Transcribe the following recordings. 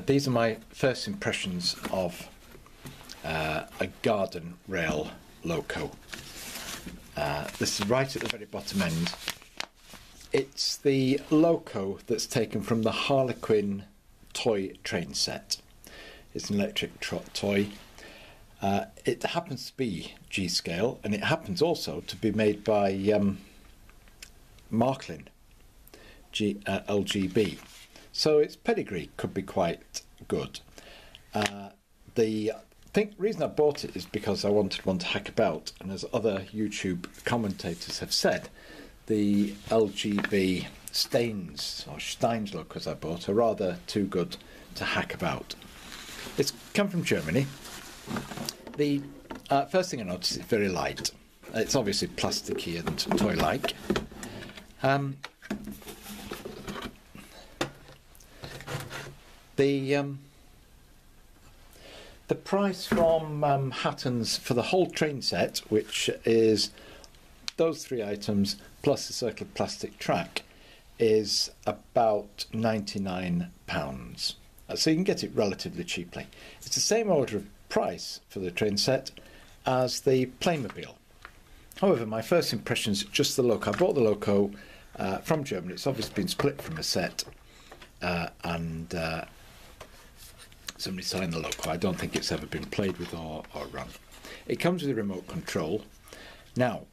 These are my first impressions of a garden rail loco. This is right at the very bottom end. It's the loco that's taken from the Harlequin toy train set. It's an electric toy. It happens to be G-scale, and it happens also to be made by Marklin, LGB. So its pedigree could be quite good. The reason I bought it is because I wanted one to hack about, and as other YouTube commentators have said, the LGB Steins locos I bought are rather too good to hack about. It's come from Germany. The first thing I noticed is it's very light. It's obviously plasticky and toy-like. The price from Hatton's for the whole train set, which is those three items plus the circular plastic track, is about £99. So you can get it relatively cheaply. It's the same order of price for the train set as the Playmobil. However, my first impression is just the loco. I bought the loco from Germany. It's obviously been split from a set, and somebody signed the loco. I don't think it's ever been played with or run. It comes with a remote control. Now,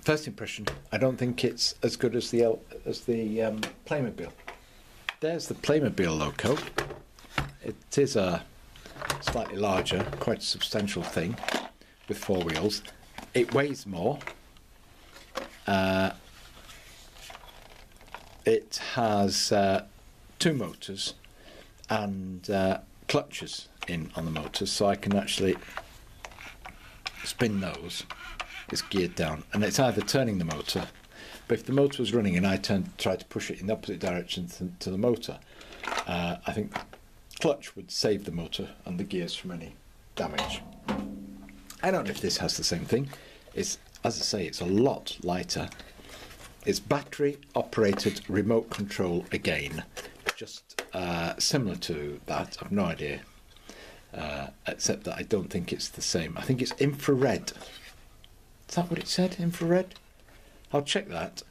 first impression, I don't think it's as good as the Playmobil. There's the Playmobil loco. It is a slightly larger, quite a substantial thing with four wheels. It weighs more. It has two motors and clutches on the motors, so I can actually spin those. It's geared down, and it's either turning the motor, but if the motor was running and I tried to push it in the opposite direction to the motor, I think the clutch would save the motor and the gears from any damage. I don't know if this has the same thing. It's, as I say, it's a lot lighter. It's battery operated remote control again, just similar to that. I've no idea, except that I don't think it's the same. I think it's infrared. Is that what it said? Infrared? I'll check that.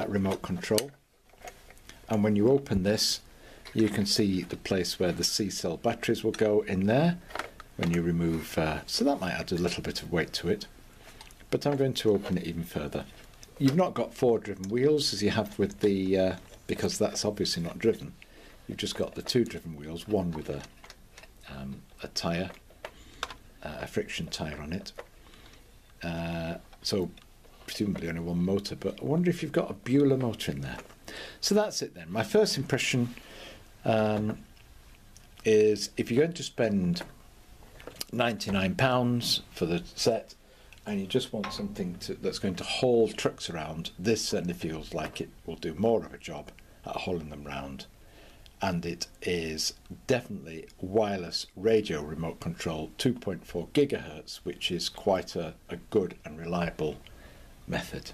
Remote control. And when you open this, you can see the place where the C-cell batteries will go in there when you remove. So that might add a little bit of weight to it. But I'm going to open it even further. You've not got four driven wheels as you have with the, because that's obviously not driven. You've just got the two driven wheels, one with a tyre, a friction tyre on it. So presumably only one motor, but I wonder if you've got a Bueller motor in there. So that's it then. My first impression is if you're going to spend £99 for the set and you just want something that's going to haul trucks around, this certainly feels like it will do more of a job at hauling them round. And it is definitely wireless radio remote control, 2.4 gigahertz, which is quite a good and reliable method.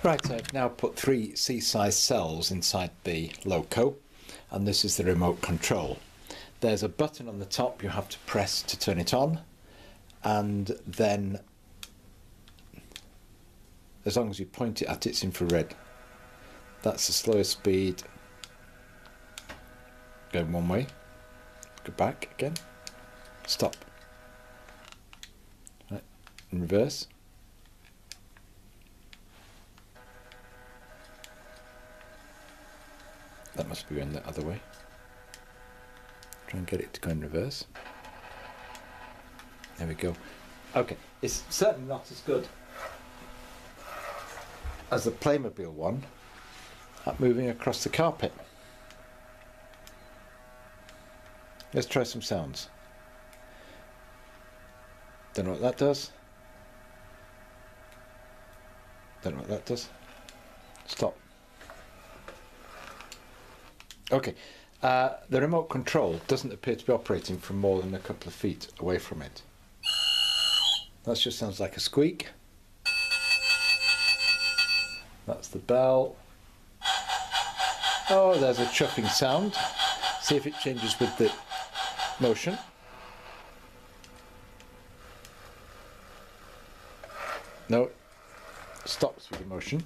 Right, I've now put 3 C-size cells inside the loco, and this is the remote control. There's a button on the top you have to press to turn it on, and then as long as you point it at its infrared. That's the slowest speed. Go one way, go back again, stop. Right, in reverse. That must be going the other way. Try and get it to go in reverse. There we go. Okay, it's certainly not as good as the Playmobil one at moving across the carpet. Let's try some sounds. Don't know what that does. Don't know what that does. Stop. Okay, the remote control doesn't appear to be operating from more than a couple of feet away from it. That just sounds like a squeak. That's the bell. Oh, there's a chuffing sound. See if it changes with the motion. No, it stops with the motion.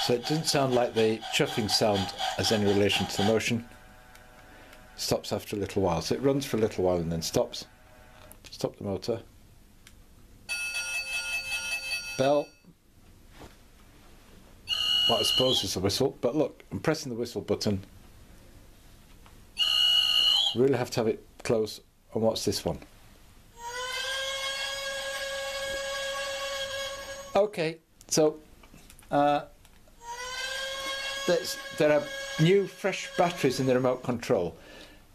So it doesn't sound like the chuffing sound has any relation to the motion. It stops after a little while. So it runs for a little while and then stops. Stop the motor. Bell. What I suppose is a whistle, but look, I'm pressing the whistle button. Really have to have it close. And what's this one? Okay, so there are new fresh batteries in the remote control,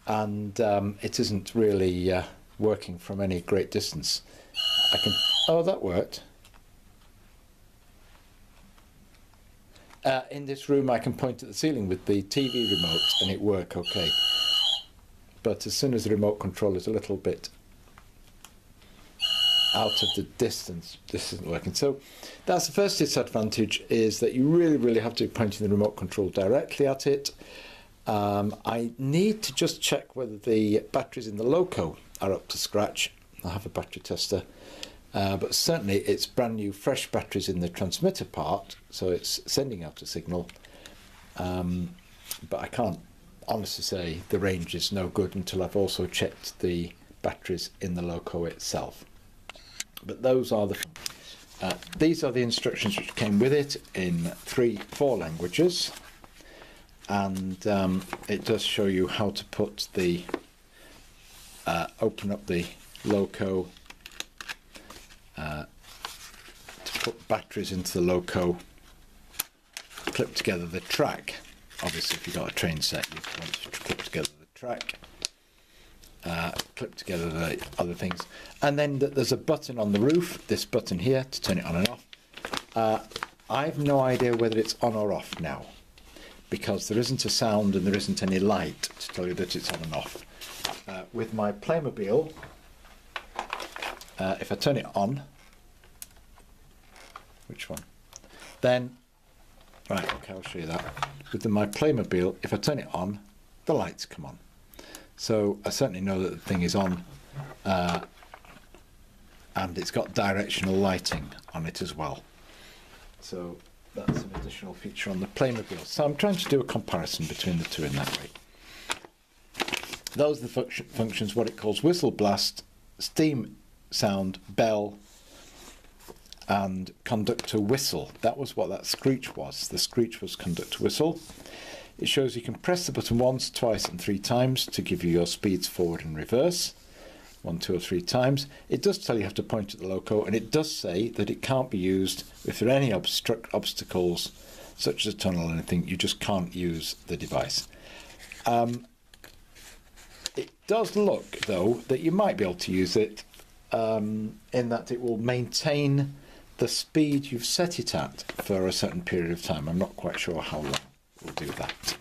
and it isn't really working from any great distance. Oh, that worked. In this room I can point at the ceiling with the TV remote and it work okay. But as soon as the remote control is a little bit out of the distance, this isn't working. So that's the first disadvantage, is that you really have to be pointing the remote control directly at it. I need to just check whether the batteries in the loco are up to scratch. I have a battery tester, but certainly it's brand new fresh batteries in the transmitter part, so it's sending out a signal, but I can't honestly say the range is no good until I've also checked the batteries in the loco itself. But those are these are the instructions which came with it in 4 languages, and it does show you how to put the open up the loco, to put batteries into the loco, clip together the track. Obviously if you've got a train set you want to clip together the track, clip together the other things, and then there's a button on the roof, this button here, to turn it on and off. I've no idea whether it's on or off now, because there isn't a sound and there isn't any light to tell you that it's on and off. With my Playmobil, if I turn it on, which one? Then, right, okay, I'll show you that. With my Playmobil, if I turn it on, the lights come on. So I certainly know that the thing is on, and it's got directional lighting on it as well. So that's an additional feature on the Playmobil. So I'm trying to do a comparison between the two in that way. Those are the functions, what it calls whistle blast, steam sound, bell, and conductor whistle. That was what that screech was. The screech was conductor whistle. It shows you can press the button once, twice and 3 times to give you your speeds forward and reverse. 1, 2 or 3 times. It does tell you have to point at the loco, and it does say that it can't be used if there are any obstacles such as a tunnel or anything. You just can't use the device. It does look though that you might be able to use it in that it will maintain the speed you've set it at for a certain period of time. I'm not quite sure how long we'll do that.